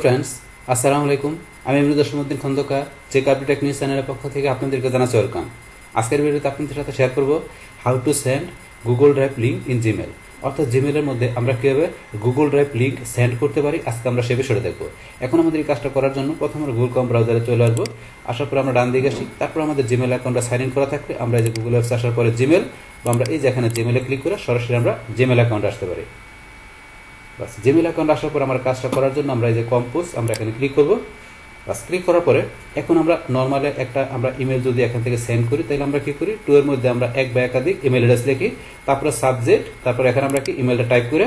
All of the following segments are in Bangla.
ফ্রেন্ডস, আসসালামু আলাইকুম। আমি মৃদুদ্দিন খন্দকার, চেক আপডেট নিউজ চ্যানেলের পক্ষ থেকে আপনাদেরকে জানাচ্ছি ওয়েলকাম। আজকের ভিডিওতে আপনাদের সাথে শেয়ার করব how to send Google drive link in Gmail. অর্থাৎ জিমেলের মধ্যে আমরা কীভাবে গুগল ড্রাইভ লিঙ্ক সেন্ড করতে পারি, আজকে আমরা সে বিষয়টা দেখব। এখন আমাদের এই কাজটা করার জন্য প্রথমে আমরা গুগল ক্রোম ব্রাউজারে চলে আসবো। আসার পর আমরা ডান দিকে আসি, তারপর আমাদের জিমেল অ্যাকাউন্টটা সাইন ইন করা থাকলে আমরা এই যে গুগল অ্যাপসে আসার পরে জিমেল বা আমরা এই যে এখানে জিমেলে ক্লিক করে সরাসরি আমরা জিমেল অ্যাকাউন্টে আসতে পারি। বাস জিমেল অ্যাকাউন্ট আসার পর আমার কাজটা করার জন্য আমরা এই যে কম্পোজ আমরা এখানে ক্লিক করব। বাস ক্লিক করার পরে এখন আমরা নর্মালি একটা আমরা ইমেল যদি এখান থেকে সেন্ড করি, তাহলে আমরা কি করি, টু এর মধ্যে আমরা এক বা একাধিক ইমেল অ্যাড্রেস লিখি, তারপরে সাবজেক্ট, তারপর এখানে আমরা কি ইমেলটা টাইপ করে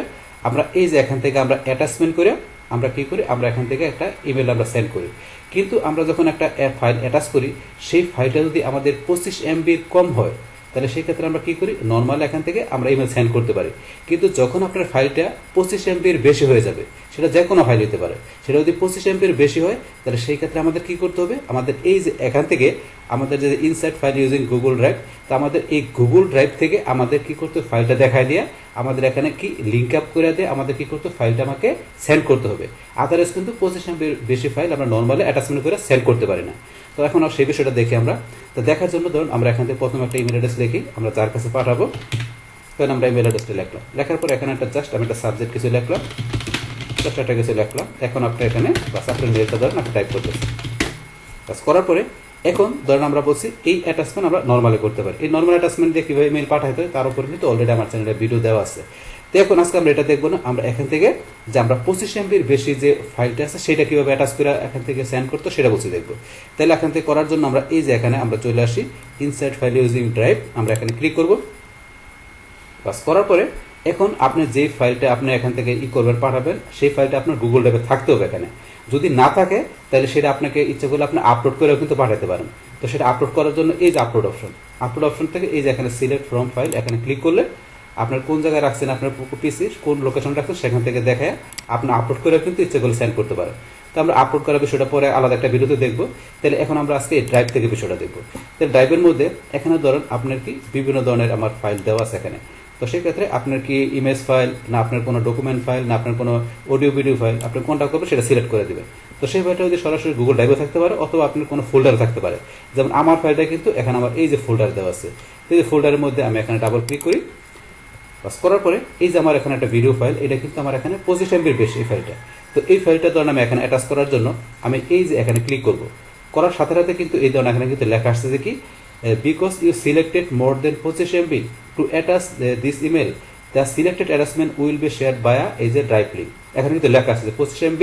আমরা এই যে এখান থেকে আমরা অ্যাটাচমেন্ট করে আমরা কি করি, আমরা এখান থেকে একটা ইমেল আমরা সেন্ড করি। কিন্তু আমরা যখন একটা ফাইল অ্যাটাচ করি, সেই ফাইলটা যদি আমাদের 25 MB কম হয়, তাহলে সেই ক্ষেত্রে আমরা কি করি, নর্মাল এখান থেকে আমরা ইমেল সেন্ড করতে পারি। কিন্তু যখন আপনার ফাইলটা 25 MB বেশি হয়ে যাবে, সেটা যে কোনো ফাইল হতে পারে, সেটা যদি 25 MB বেশি হয়, তাহলে সেই ক্ষেত্রে আমাদের কি করতে হবে, আমাদের এই যে এখান থেকে আমাদের যে insert file using Google drive, তা আমাদের এই গুগল ড্রাইভ থেকে আমাদের কি করতে, ফাইলটা দেখায় দিয়ে আমাদের এখানে কি লিঙ্ক আপ করে দিয়ে আমাদের কি করতে, ফাইলটা আমাকে সেন্ড করতে হবে। আদারওয়াইজ কিন্তু 25 MB বেশি ফাইল আমরা নর্মালি অ্যাটাচমেন্ট করে সেন্ড করতে পারি না। তো এখন সেই বিষয়টা দেখি আমরা। তো দেখার জন্য ধরুন আমরা এখান থেকে প্রথম একটা ইমেল অ্যাড্রেস লিখি, আমরা যার কাছে পাঠাবো, তখন আমরা ইমেল অ্যাড্রেসটা লিখলাম। লেখার পর এখানে একটা জাস্ট আমি একটা সাবজেক্ট কিছু লিখলাম, জাস্ট একটা কিছু লিখলাম। এখন আপনি এখানে বাস আপনার মেলটা ধরেন আপনি টাইপ করতেছেন। বাস করার পরে এখন ধরেন আমরা বলছি এই অ্যাটাচমেন্ট আমরা নর্মালি করতে পারি। এই নর্মাল অ্যাটাচমেন্ট দিয়ে কীভাবে মেল পাঠাতে হয় তার উপর কিন্তু অলরেডি আমার চ্যানেলে ভিডিও দেওয়া আছে। তো এখন আজকে আমরা এটা দেখবো না, আমরা এখান থেকে যে আমরা 25 MB বেশি যে ফাইলটা আছে সেটা কীভাবে অ্যাটাচ করে এখান থেকে সেন্ড করতে সেটা বলছি দেখবো। তাহলে এখান থেকে করার জন্য আমরা এই যে এখানে আমরা চলে আসি ইনসার্ট ফাইল ইউজিং ড্রাইভ, আমরা এখানে ক্লিক করব। বাস করার পরে এখন আপনি যে ফাইলটা আপনি এখান থেকে করবেন, পাঠাবেন, সেই ফাইলটা আপনার গুগল ড্রাইভে থাকতে হবে। এখানে যদি না থাকে তাহলে সেটা আপনাকে ইচ্ছে করলে আপনি আপলোড করেও কিন্তু পাঠাতে পারেন। তো সেটা আপলোড করার জন্য এই যে আপলোড অপশন থেকে এই যে এখানে সিলেক্ট ফ্রম ফাইল এখানে ক্লিক করলে আপনার কোন জায়গায় রাখছেন, আপনার পিসি কোন লোকেশন রাখছেন সেখান থেকে দেখায় আপনি আপলোড করেও কিন্তু ইচ্ছে করলে সেন্ড করতে পারেন। তো আমরা আপলোড করার বিষয়টা পরে আলাদা একটা ভিডিওতে দেখবো। তাহলে এখন আমরা আজকে এই ড্রাইভ থেকে বিষয়টা দেখবো। তাহলে ড্রাইভের মধ্যে এখানে ধরেন আপনার কি বিভিন্ন ধরনের আমার ফাইল দেওয়া আছে এখানে। তো সেক্ষেত্রে আপনার কি ইমেজ ফাইল, না আপনার কোনো ডকুমেন্ট ফাইল, না আপনার কোনো অডিও ভিডিও ফাইল, আপনি কোনটা করবেন সেটা সিলেক্ট করে দেবেন। তো সেই ফাইলটা যদি সরাসরি গুগল ড্রাইভে থাকতে পারে অথবা আপনার কোনো ফোল্ডারে থাকতে পারে। যেমন আমার ফাইলটা কিন্তু এখানে আমার এই যে ফোল্ডার দেওয়া আছে, এই যে ফোল্ডারের মধ্যে আমি এখানে ডাবল ক্লিক করি। বাস করার পরে এই যে আমার এখানে একটা ভিডিও ফাইল, এটা কিন্তু আমার এখানে 25 MB বেশি এই ফাইলটা। তো এই ফাইলটা ধরেন আমি এখানে অ্যাটাচ করার জন্য আমি এই যে এখানে ক্লিক করব। করার সাথে সাথে কিন্তু এই ধরনের এখানে কিন্তু লেখা আসছে যে কি, because you selected more than 25 MB to attach this email, the selected attachment will be share via এই যে ড্রাইভ লিঙ্ক। এখানে কিন্তু লেখা আছে যে 25 MB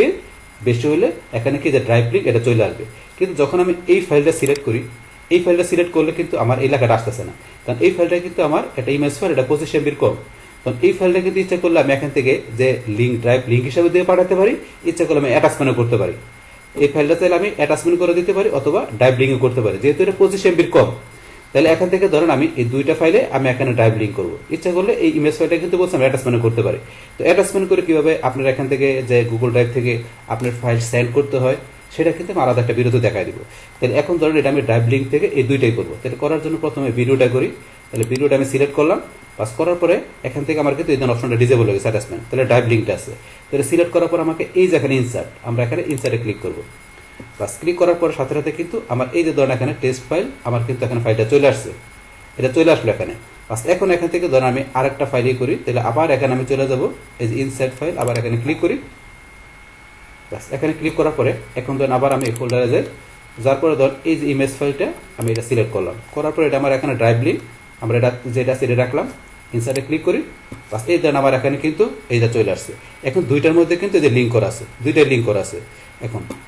বেশি হলে এখানে কি যে ড্রাইভ লিঙ্ক এটা চলে আসবে। কিন্তু যখন আমি এই ফাইলটা সিলেক্ট করি, এই ফাইলটা সিলেক্ট করলে কিন্তু আমার এই লেখাটা আসতেছে না, কারণ এই ফাইলটা কিন্তু আমার একটা ইমেজ ফাইল, এটা 25 MB কম। তখন এই ফাইলটা কিন্তু ইচ্ছা করলে আমি এখান থেকে যে লিঙ্ক ড্রাইভ লিঙ্ক হিসাবে দিয়ে পাঠাতে পারি, ইচ্ছা করলে আমি অ্যাটাচমেন্টও করতে পারি। এই ফাইলটা চাইলে আমি অ্যাটাচমেন্ট করে দিতে পারি অথবা ড্রাইভ লিঙ্কও করতে পারি, যেহেতু এটা 25 MB কম। তাহলে এখান থেকে ধরেন আমি এই দুইটা ফাইলে আমি এখানে ড্রাইভ লিঙ্ক করবো, ইচ্ছা করলে এই ইমেজ ফাইলটা কিন্তু বলছি আমি অ্যাটাচমেন্ট করতে পারি। তো অ্যাটাচমেন্ট করে কিভাবে আপনার এখান থেকে যে গুগল ড্রাইভ থেকে আপনার ফাইল সেন্ড করতে হয় সেটা কিন্তু আমি আলাদা একটা ভিডিওতে দেখাই দিব। তাহলে এখন ধরেন এটা আমি ড্রাইভ লিঙ্ক থেকে এই দুইটাই করবো। তাহলে করার জন্য প্রথমে ভিডিওটা করি। তাহলে ভিডিওটা আমি সিলেক্ট করলাম। পাস করার পরে এখান থেকে আমার কিন্তু এই ধরনের অপশনটা ডিজেবল হয়ে গেছে, অ্যাটাচমেন্ট। তাহলে ড্রাইভ লিঙ্কটা আছে। তাহলে সিলেক্ট করার পর আমাকে এই যে এখানে ইনসার্ট, আমরা এখানে ইনসার্টে ক্লিক করবো। বাস ক্লিক করার পর সাথে সাথে কিন্তু আমার এই যে ধরেন এখানে টেস্ট ফাইল, আমার কিন্তু এখানে ফাইলটা চলে আসছে, এটা চলে আসলো এখানে। বাস এখন এখান থেকে ধরেন আমি আরেকটা ফাইলই করি, তাহলে আবার এখানে আমি চলে যাব এই যে ইনসার্ট ফাইল, আবার এখানে ক্লিক করি। বাস এখানে ক্লিক করার পরে এখন ধরেন আবার আমি এই ফোল্ডারে যাই, যার পরে ধর এই যে ইমেজ ফাইলটা আমি এটা সিলেক্ট করলাম। করার পরে এটা আমার এখানে ড্রাইভ লিঙ্ক, আমরা এটা যেটা সেটা রাখলাম, ইনসার্টে ক্লিক করি। বাস এই ধরেন আমার এখানে কিন্তু এইটা চলে আসছে। এখন দুইটার মধ্যে কিন্তু এই যে লিঙ্ক করা আছে, দুইটাই লিঙ্ক করা আছে।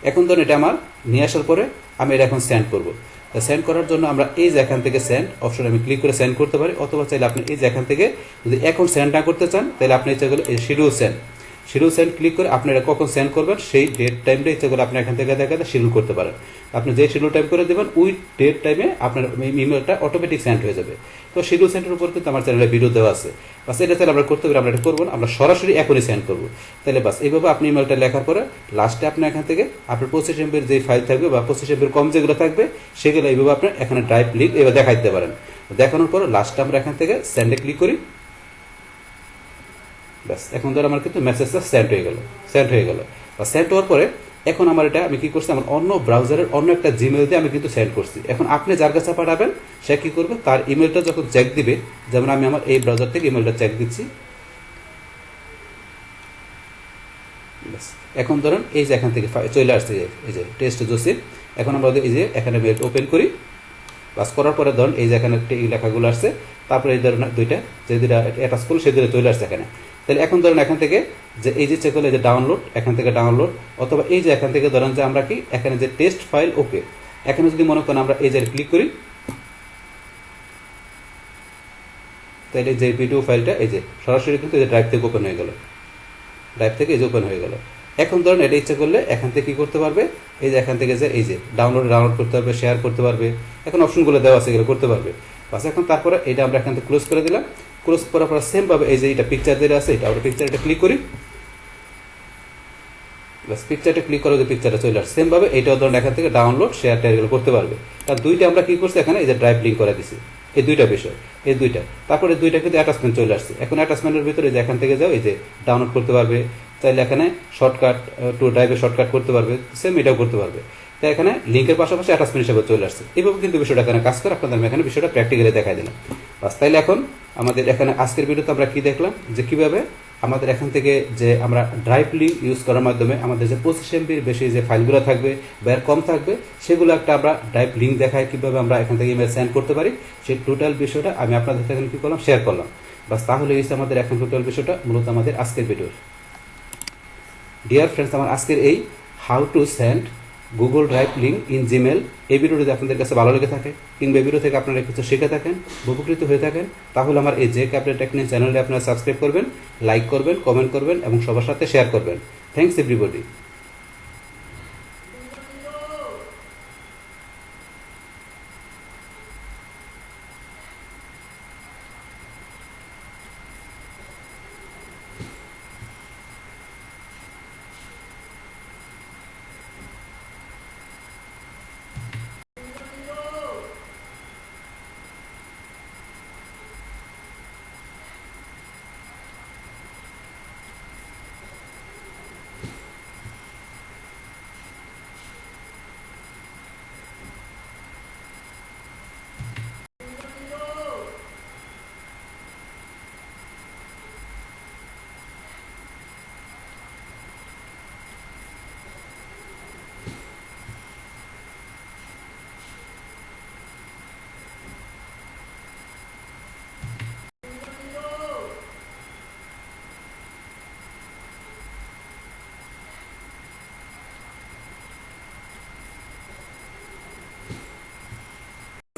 এখন ধরুন এটা আমার নিয়ে আসার পরে আমি এটা এখন সেন্ড করবো। সেন্ড করার জন্য আমরা এই যে এখান থেকে সেন্ড অপশন আমি ক্লিক করে সেন্ড করতে পারি, অথবা চাইলে আপনি এই যে এখান থেকে যদি এখন সেন্ড না করতে চান তাহলে আপনি ইচ্ছা করলে এই শিডিউল সেন্ড ক্লিক করে আপনি এটা কখন সেন্ড করবেন সেই ডেট টাইমটা ইচ্ছা করে আপনি এখান থেকে দেখাতে শিডিউল করতে পারেন। আপনি যে শিডিউল টাইম করে দেবেন ওই ডেট টাইমে আপনার ইমেলটা অটোমেটিক সেন্ড হয়ে যাবে। তো শিডিউল সেন্ডের উপর কিন্তু আমার চ্যানেলে ভিডিও দেওয়া আছে। বাস এটা চাইলে আমরা করতে পারি, আমরা এটা করবো না, আমরা সরাসরি এখনই সেন্ড করবো। তাহলে বাস এইভাবে আপনি ইমেলটা লেখার পরে লাস্টে আপনি এখান থেকে আপনার 25 MB যে ফাইল থাকবে বা 25 MB কম যেগুলো থাকবে সেগুলো এইভাবে আপনি এখানে ড্রাইভ লিঙ্ক এভাবে দেখাই দিতে পারেন। দেখানোর পরে লাস্টে আমরা এখান থেকে সেন্ডে ক্লিক করি। ব্যাস এখন ধর আমার কিন্তু মেসেজটা সেন্ড হয়ে গেল। বা সেন্ড হওয়ার পরে এখন আমার এটা আমি কি করছি, আমার অন্য ব্রাউজারের অন্য একটা জিমেল দিয়ে আমি কিন্তু সেন্ড করছি। এখন আপনি যার কাছে পাঠাবেন সে কি করবে, তার ইমেলটা যখন চেক দিবে, যেমন আমি আমার এই ব্রাউজার থেকে ইমেলটা চেক দিচ্ছি। এখন ধরুন এই যে এখান থেকে চলে আসছে এই যে টেস্ট জোসিফ। এখন আমরা এই যে এখানে মেল ওপেন করি, বাস করার পরে ধরুন এই যে এখানে এই লেখাগুলো আসছে, তারপরে এই ধরুন দুইটা যে দুইটা অ্যাটাচ করলো সেই দুটো চলে আসছে এখানে। তাহলে এখন ধরুন এখান থেকে যে এই যে চেক হলো যে ডাউনলোড, এখান থেকে ডাউনলোড, অথবা এই যে এখান থেকে ধরুন যে আমরা কি এখানে যে টেস্ট ফাইল ওকে, এখানে যদি মনে করেন আমরা এই যে ক্লিক করি, তাহলে যে ভিডিও ফাইলটা এই যে সরাসরি কিন্তু এই যে ড্রাইভ থেকে ওপেন হয়ে গেল, ড্রাইভ থেকে এই যে ওপেন হয়ে গেল। এখন ধরুন এটা ইচ্ছা করলে এখান থেকে কি করতে পারবে, এই যে এখান থেকে যে এই যে ডাউনলোড করতে পারবে, শেয়ার করতে পারবে, এখন অপশনগুলো দেওয়া আছে এগুলো করতে পারবে। বাস এখন তারপরে এটা আমরা এখান থেকে ক্লোজ করে দিলাম। ক্লোজ করার পর সেমভাবে এই যে এটা পিকচার যেটা আছে এটা আমরা পিকচারটা ক্লিক করি, বাস পিকচারটা ক্লিক করে যে পিকচারটা চলে আসে। সেমভাবে এইটাও ধরুন এখান থেকে ডাউনলোড শেয়ার টেয়ার এগুলো করতে পারবে। কারণ দুইটা আমরা কি করছি এখানে এই যে ড্রাইভ লিঙ্ক করে দিছি, এই দুইটা বিষয়, এই দুইটা। তারপরে দুইটা কিন্তু অ্যাটাচমেন্ট চলে আসছে। এখন অ্যাটাচমেন্টের ভিতরে যে এখান থেকে যাও এই যে ডাউনলোড করতে পারবে, চাইলে এখানে শর্টকাট টু ড্রাইভে শর্টকাট করতে পারবে, সেম এটাও করতে পারবে। তাই এখানে লিঙ্কের পাশাপাশি অ্যাটাচমেন্ট হিসেবে চলে আসছে। এইভাবে কিন্তু বিষয়টা এখানে কাজ করে, আপনাদের আমি এখানে বিষয়টা প্র্যাকটিক্যালি দেখাই দিলাম। বাস তাইলে এখন আমাদের এখানে আজকের ভিডিওতে আমরা কি দেখলাম, যে কিভাবে আমাদের এখান থেকে যে আমরা ড্রাইভ লিঙ্ক ইউজ করার মাধ্যমে আমাদের যে 25 MBর বেশি যে ফাইলগুলো থাকবে বা এর কম থাকবে সেগুলো একটা আমরা ড্রাইভ লিঙ্ক দেখায় কীভাবে আমরা এখান থেকে ইমেল সেন্ড করতে পারি, সেই টোটাল বিষয়টা আমি আপনাদের সাথে কী করলাম, শেয়ার করলাম। বাস তাহলে এই আমাদের এখন টোটাল বিষয়টা মূলত আমাদের আজকের ভিডিওর। ডিয়ার ফ্রেন্ডস, আমার আজকের এই how to send Google drive link in Gmail এই ভিডিওটি যদি আপনাদের কাছে ভালো লেগে থাকে কিংবা এই ভিডিও থেকে আপনারা কিছু শিখে থাকেন, উপকৃত হয়ে থাকেন, তাহলে আমার এই যে ক্যাপিটাল টেকনিক চ্যানেলটি আপনারা সাবস্ক্রাইব করবেন, লাইক করবেন, কমেন্ট করবেন এবং সবার সাথে শেয়ার করবেন। Thanks everybody.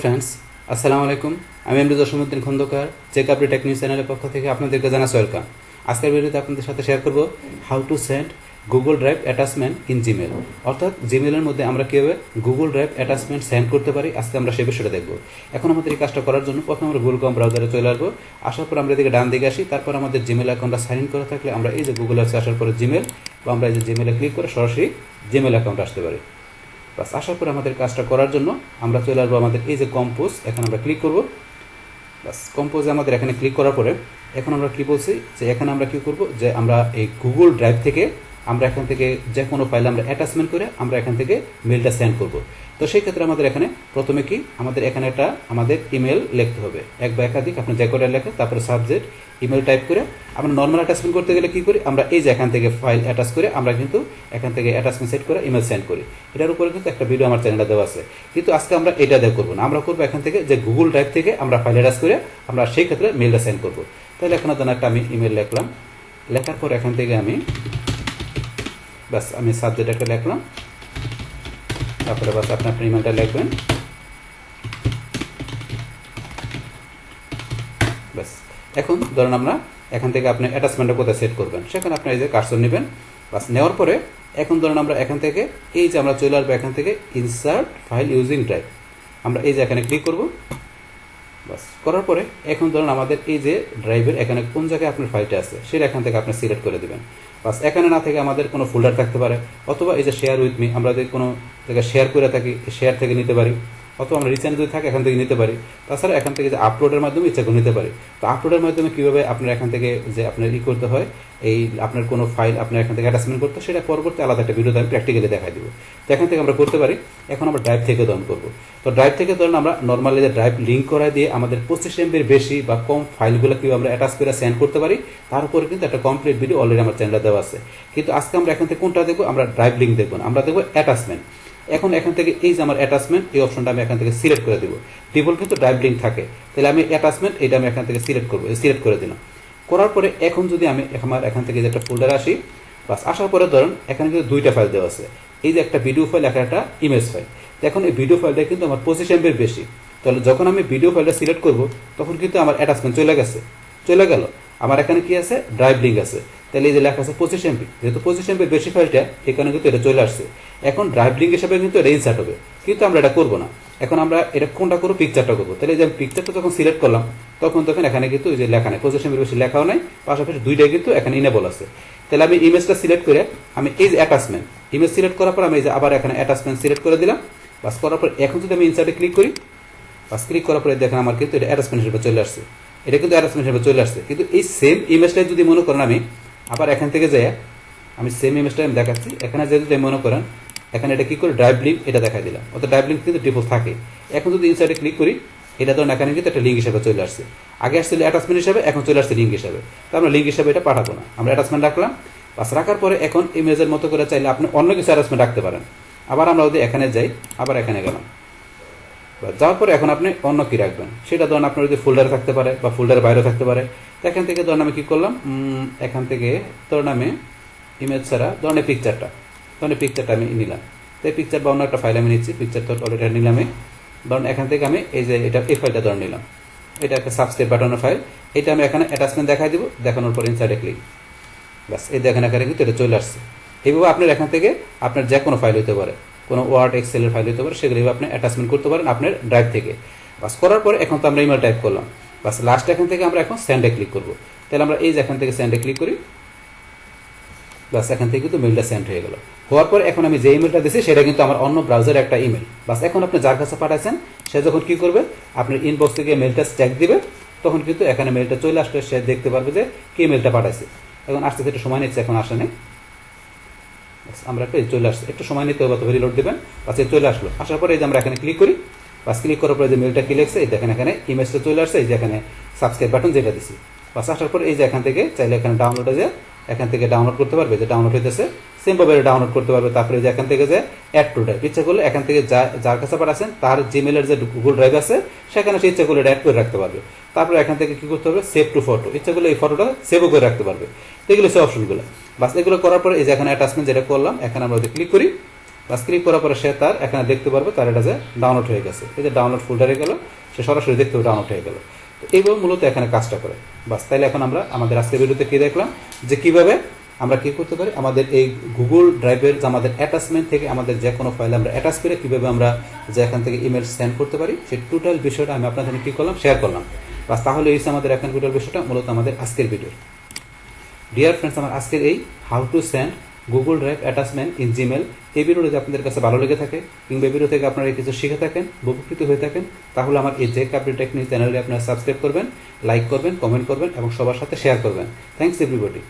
ফ্রেন্ডস, আসসালামু আলাইকুম। আমি MD Jasimuddin Khandakar, Check Update Technique চ্যানেলের পক্ষ থেকে আপনাদেরকে জানাচ্ছি ওয়েলকাম। আজকের ভিডিওতে আপনাদের সাথে শেয়ার করব how to send Google drive attachment in Gmail, অর্থাৎ জিমেলের মধ্যে আমরা কীভাবে গুগল ড্রাইভ অ্যাটাচমেন্ট সেন্ড করতে পারি। আজকে আমরা সেই বিষয়টা দেখব। এখন আমাদের এই কাজটা করার জন্য প্রথমে আমরা গুগল ক্রোম ব্রাউজারে চলে আসবো। আসার পর আমরা এদিকে ডান দিকে আসি, তারপর আমাদের জিমেল অ্যাকাউন্টটা সাইন ইন করা থাকলে আমরা এই যে গুগল অ্যাপসে আসার পরে জিমেল বা আমরা এই যে জিমেলে ক্লিক করে সরাসরি জিমেল অ্যাকাউন্ট আসতে পারি। বাস আসার পরে আমাদের কাজটা করার জন্য আমরা চলে আসবো আমাদের এই যে কম্পোজ, এখানে আমরা ক্লিক করব। বাস কম্পোজে আমাদের এখানে ক্লিক করার পরে এখন আমরা কি বলছি যে এখানে আমরা কি করব, যে আমরা এই গুগল ড্রাইভ থেকে আমরা এখান থেকে যে কোনো ফাইল আমরা অ্যাটাচমেন্ট করে আমরা এখান থেকে মেলটা সেন্ড করব। তো সেই ক্ষেত্রে আমাদের এখানে প্রথমে কি আমাদের এখানে একটা আমাদের ইমেল লিখতে হবে, এক বা একাধিক আপনি যে কটা লেখেন, তারপরে সাবজেক্ট ইমেল টাইপ করে আমরা নর্মাল অ্যাটাচমেন্ট করতে গেলে কি করি, আমরা এই যে এখান থেকে ফাইল অ্যাটাচ করে আমরা কিন্তু এখান থেকে অ্যাটাচমেন্ট সেট করে ইমেল সেন্ড করি। এটার উপরে কিন্তু একটা ভিডিও আমার চ্যানেলে দেওয়া আছে, কিন্তু আজকে আমরা এটা দিয়ে করবো না, আমরা করবো এখান থেকে যে গুগল ড্রাইভ থেকে আমরা ফাইল অ্যাটাচ করে আমরা সেই ক্ষেত্রে মেলটা সেন্ড করবো। তাহলে এখানে ধরুন একটা আমি ইমেল লিখলাম, লেখার পর এখান থেকে আমি বাস আমি সাবজেক্ট একটা লিখলাম, তারপরে বাস আপনার ইমেলটা লিখবেন। বাস এখন ধরুন আমরা এখান থেকে আপনি অ্যাটাচমেন্টটা কোথায় সেট করবেন সেখানে আপনি এই যে কার্সর নেবেন। বাস নেওয়ার পরে এখন ধরুন আমরা এখান থেকে এই যে আমরা চলে আসবো এখান থেকে ইনসার্ট ফাইল ইউজিং ড্রাইভ, আমরা এই যে এখানে ক্লিক করব। বাস করার পরে এখন ধরুন আমাদের এই যে ড্রাইভের এখানে কোন জায়গায় আপনার ফাইলটা আছে সেটা এখান থেকে আপনি সিলেক্ট করে দেবেন। বাস এখানে না থেকে আমাদের কোনো ফোল্ডার থাকতে পারে, অথবা এই যে শেয়ার উইথ মি আমরা যদি কোনো জায়গায় শেয়ার করে থাকি শেয়ার থেকে নিতে পারি, অথবা আমরা রিসেন্ট যদি থাকে এখান থেকে নিতে পারি। তাছাড়া এখান থেকে যে আপলোডের মাধ্যমে ইচ্ছা করে নিতে পারি। তো আপলোডের মাধ্যমে কীভাবে আপনার এখান থেকে যে আপনার করতে হয়, এই আপনার কোনো ফাইল আপনার এখান থেকে অ্যাটাচমেন্ট করতে, সেটা পরবর্তী আলাদা একটা ভিডিওতে আমি প্র্যাকটিক্যালি দেখাই দেবো। তো এখান থেকে আমরা করতে পারি। এখন আমরা ড্রাইভ থেকে ডাউন করবো। তো ড্রাইভ থেকে ধরুন আমরা নর্মালি যে ড্রাইভ লিঙ্ক করা দিয়ে আমাদের 25 MB বেশি বা কম ফাইলগুলো কীভাবে আমরা অ্যাটাচ করে সেন্ড করতে পারি, তার উপরে কিন্তু একটা কমপ্লিট ভিডিও অলরেডি আমার চ্যানেলে দেওয়া আছে। কিন্তু আজকে আমরা এখান থেকে কোনটা দেখবো, আমরা ড্রাইভ লিঙ্ক দেখবো না, আমরা দেখবো অ্যাটাচমেন্ট। এখন এখান থেকে এই যে আমার অ্যাটাচমেন্ট, এই অপশনটা আমি এখান থেকে সিলেক্ট করে দেবো। ডিফল্ট কিন্তু ড্রাইভ লিঙ্ক থাকে, তাহলে আমি অ্যাটাচমেন্ট এটা আমি এখান থেকে সিলেক্ট করবো, সিলেক্ট করে দিলাম। করার পরে এখন যদি আমি আমার এখান থেকে যে একটা ফোল্ডার আসি, বাস আসার পরে ধরুন এখানে কিন্তু দুইটা ফাইল দেওয়া আছে, এই যে একটা ভিডিও ফাইল, একটা ইমেজ ফাইল। এখন এই ভিডিও ফাইলটা কিন্তু আমার 25 MB বেশি, তাহলে যখন আমি ভিডিও ফাইলটা সিলেক্ট করবো তখন কিন্তু আমার অ্যাটাচমেন্ট চলে গেল। আমার এখানে কি আছে, ড্রাইভ লিঙ্ক আছে। তাহলে এই যে লেখা আছে 25 MB, যেহেতু 25 MB বেশি ফাইলটা, এখানে কিন্তু এটা চলে আসছে। এখন ড্রাইভ লিঙ্ক হিসাবে কিন্তু এটা ইনসার্ট হবে, কিন্তু আমরা এটা করবো না। এখন আমরা এটা কোনটা করবো, পিকচারটা করবো। তাহলে যে আমি পিকচারটা যখন সিলেক্ট করলাম তখন এখানে কিন্তু এই যে লেখা নেই, 25 MB বেশি লেখাও নাই, পাশাপাশি দুইটাই কিন্তু এখানে ইনেবল আছে। তাহলে আমি ইমেজটা সিলেক্ট করে আমি এই যে অ্যাটাচমেন্ট, ইমেজ সিলেক্ট করার পর আমি এই যে আবার এখানে অ্যাটাচমেন্ট সিলেক্ট করে দিলাম। বাস করার পর এখন যদি আমি ইনসার্টে ক্লিক করি, বাস ক্লিক করার পরে দেখেন আমার কিন্তু এটা অ্যাটাচমেন্ট হিসেবে চলে আসছে। এটা কিন্তু অ্যাটাচমেন্ট হিসেবে চলে আসছে। কিন্তু এই সেম ইমেজটাই যদি মনে করেন আমি আবার এখান থেকে যাই, আমি সেম ইমেজটা আমি দেখাচ্ছি, এখানে যদি মনে করেন এখানে এটা কি করে ড্রাইভ লিঙ্ক এটা দেখাই দিলাম, অর্থাৎ ড্রাইভ লিঙ্ক কিন্তু ডিফল্ট থাকে। এখন যদি ইনসার্টে ক্লিক করি, এটা ধরুন এখানে কিন্তু একটা লিঙ্ক হিসেবে চলে আসছে। আগে আসছিল অ্যাটাচমেন্ট হিসাবে, এখন চলে আসছে লিঙ্ক হিসাবে। তো আমরা লিঙ্ক হিসাবে এটা পাঠাবো না, আমরা অ্যাটাচমেন্ট রাখলাম। বাস রাখার পরে এখন ইমেজের মতো করে চাইলে আপনি অন্য কিছু অ্যাটাচমেন্ট রাখতে পারেন। আবার আমরা যদি এখানে যাই, আবার এখানে গেলাম, যাওয়ার পরে এখন আপনি অন্য কি রাখবেন সেটা ধরুন আপনার যদি ফোল্ডারে থাকতে পারে বা ফোল্ডারের বাইরে থাকতে পারে। এখান থেকে ধরুন আমি কি করলাম, এখান থেকে ধরুন আমি ইমেজ ছাড়া ধরুন পিকচারটা আমি নিলাম। তো এই পিকচার বা অন্য একটা ফাইল আমি নিচ্ছি, পিকচার তো অলরেডি নিলামই। ধরুন এখান থেকে আমি এই যে এই ফাইলটা ধরে নিলাম, এটা একটা সাবস্ক্রাইব বাটনের ফাইল। এটা আমি এখানে অ্যাটাচমেন্ট দেখাই দিব, দেখানোর পর ইনসাইডে ক্লিক, ব্যাস এই দেখেন এখানে কিন্তু এটা চলে আসছে। এইভাবে আপনার এখান থেকে আপনার যে কোনো ফাইল হতে পারে, কোনো ওয়ার্ড এক্সেলের ফাইল হতে পারে, সেগুলো আপনি অ্যাটাচমেন্ট করতে পারেন আপনার ড্রাইভ থেকে। বাস করার পরে এখন তো আমরা ইমেল টাইপ করলাম, বাস লাস্ট এখান থেকে আমরা এখন সেন্ডে ক্লিক করবো। তাহলে আমরা এই যে এখান থেকে সেন্ডে ক্লিক করি, বাস এখান থেকে কিন্তু মেলটা সেন্ড হয়ে গেল। হওয়ার পর এখন আমি যে ইমেলটা দিচ্ছি সেটা কিন্তু আমার অন্য ব্রাউজারে একটা ইমেল। বাস এখন আপনি যার কাছে পাঠাচ্ছেন সে যখন কি করবে, আপনার ইনবক্স থেকে মেলটা চেক দিবে, তখন কিন্তু এখানে মেলটা চলে আসলে সে দেখতে পারবে যে কি মেলটা পাঠাইছে। এখন আসতে একটু সময় নিচ্ছে, এখন আসে নেই, আমরা চলে আসছে, একটু সময় নিতে হবে, তবে রিলোড দেবেন। বাস চলে আসলো। আসার পরে এই যে আমরা এখানে ক্লিক করি, বাস ক্লিক করার পরে যে মেলটা কি লিখছে এই দেখেন এখানে ইমেজটা চলে আসছে, এই যে এখানে সাবস্ক্রাইব বাটন যেটা দিছি। বাস আসার পরে এই যে এখান থেকে চাইলে এখানে ডাউনলোডে যে এখান থেকে ডাউনলোড করতে পারবে, যে ডাউনলোড হইতেছে সেমভাবে ডাউনলোড করতে পারবে। তারপরে যে এখান থেকে যে অ্যাড টু ড্রাইভ, ইচ্ছা করলে এখান থেকে যার কাছে পাঠাচ্ছেন তার জিমেলের যে গুগল ড্রাইভ আছে সেখানে সে ইচ্ছা করলে অ্যাড করে রাখতে পারবে। তারপরে এখান থেকে কি করতে হবে, সেভ টু ফটো, ইচ্ছা করলে এই ফটোটা সেভও করে রাখতে পারবে। তো এগুলো সে অপশনগুলো। বাস এগুলো করার পরে এই যে এখানে অ্যাটাচমেন্ট যেটা করলাম, এখানে আমরা ক্লিক করি। বাস ক্লিক করার পরে সে তার এখানে দেখতে পারবে তার এটা যে ডাউনলোড হয়ে গেছে, এই যে ডাউনলোড ফোল্ডারে গেল, সে সরাসরি দেখতে ডাউনলোড হয়ে গেল। তো এইভাবে মূলত এখানে কাজটা করে। বাস তাইলে এখন আমরা আমাদের আজকের ভিডিওতে কি দেখলাম, যে কিভাবে আমরা কি করতে পারি, আমাদের এই গুগল ড্রাইভের যে আমাদের অ্যাটাচমেন্ট থেকে আমাদের যে কোনো ফাইল আমরা অ্যাটাচ করে কীভাবে আমরা যে এখান থেকে ইমেল সেন্ড করতে পারি, সেই টোটাল বিষয়টা আমি আপনাদের কি করলাম, শেয়ার করলাম। বাস তাহলে এই আমাদের এখন টোটাল বিষয়টা মূলত আমাদের আজকের ভিডিও। ডিয়ার ফ্রেন্ডস, আমার আজকের এই how to send Google drive attachment in Gmail, এই ভিডিও যদি আপনাদের কাছে ভালো লেগে থাকে কিংবা এই ভিডিও থেকে আপনারা কিছু শিখে থাকেন, উপকৃত হয়ে থাকেন, তাহলে আমার এই যে কাপড় টেকনিক চ্যানেলে আপনারা সাবস্ক্রাইব করবেন, লাইক করবেন, কমেন্ট করবেন এবং সবার সাথে শেয়ার করবেন। Thanks everybody.